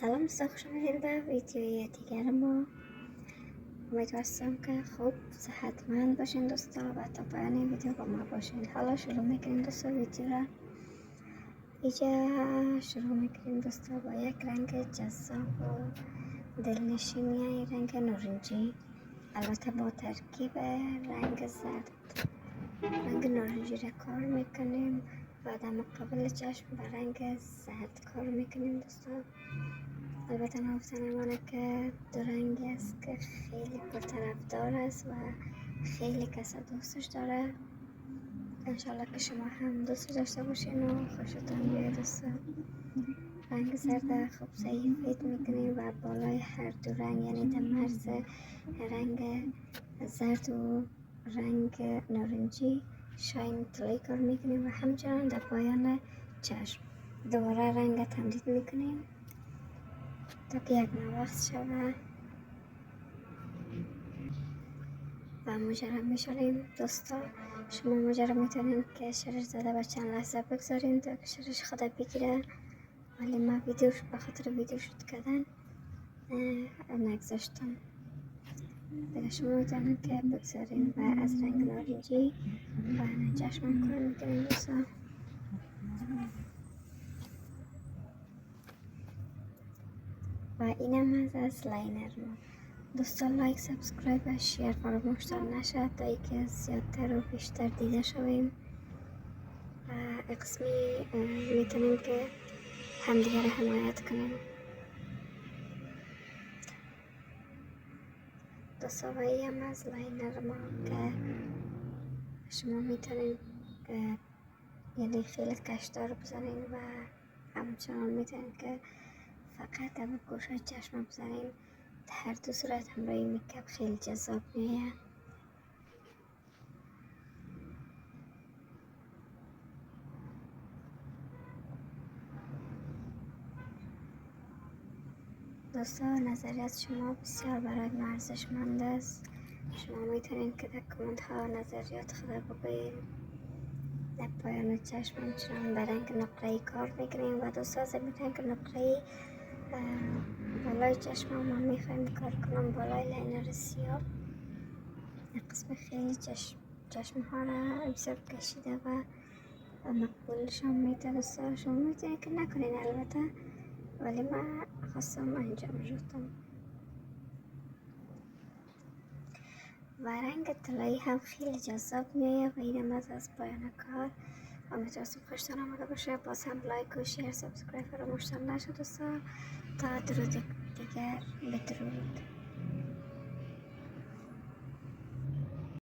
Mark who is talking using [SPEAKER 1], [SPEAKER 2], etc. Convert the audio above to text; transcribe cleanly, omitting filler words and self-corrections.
[SPEAKER 1] سلام دوستان، خوش آمدید به ویدیوی دیگر ما. امیدوارم که خوب صحتمند باشین دوستا و تا پایان ویدیو با ما باشین. حالا شروع میکنیم دوستا ویدیو را. اینجا شروع میکنیم دوستا با یک رنگ جذاب و دلنشینی رنگ نارنجی، البته با ترکیب رنگ زرد. رنگ نارنجی را کار میکنیم و در مقابل چشم با رنگ زرد کار میکنیم دوستا. البته نگفتن منه که دو رنگی است که خیلی پرطرفدار است و خیلی کسا دوستش داره. انشالله که شما هم دوستش داشته باشین و خوشتون بیاد دوستا. رنگ زرد خوب سفید میکنیم و بالای هر دو رنگ، یعنی در مرز رنگ زرد و رنگ نارنجی شاین طلایی کار میکنیم و همچنان در پایان چشم دوباره رنگ تمدید میکنیم تا که یک وقت شود و مجرد میشوریم دوستا. شما مجرد میتونید که شرش زده و چند لحظه بگذارین تا که شرش خود بگیره، ولی من ویدیوش به خاطر ویدیو شوت کردن نگذاشتم. دیگه شما میتونید که بگذارین و از رنگ نارنجی و چشمم کار میکنیم دوستا. و اینم از لاینر ما دوستان. لایک، سابسکرایب و شیر فراموش نشه تا اینکه زیادتر و بیشتر دیده شویم و اقسمی میتونیم که همدیگه رو حمایت کنیم دوستا. و این هم از لاینر ما که شما میتونید یعنی خیلی کشدار بزنین و همچنان میتونید که فقط در گوشه چشم بزنین. هر دو صورت همراه میکپ خیلی جذاب میه. دوستا نظریات شما بسیار برای من ارزشمند است. شما میتونید که در کامنت ها نظریات خود بگویید. در پایان چشم همچنان به رنگ نقره‌ای کار میکنیم و دوستا از این رنگ نقره‌ای بالای چشم ما میخوایم کار کنم، بالای لاینر سیاه. این قسم خیلی چشم ها را بسیار کشیده و مقبولشان میده دوستا. شما میتونید که نکنین البته، ولی من خواستم انجام شدم. و رنگ طلایی هم خیلی جذاب میه و اینم از پایان کار. امیدوارم خوشتون آمده باشه. باز هم لایک و شیر سابسکرایب فراموش نشه دوستا. تا درود دیگر، بدرود.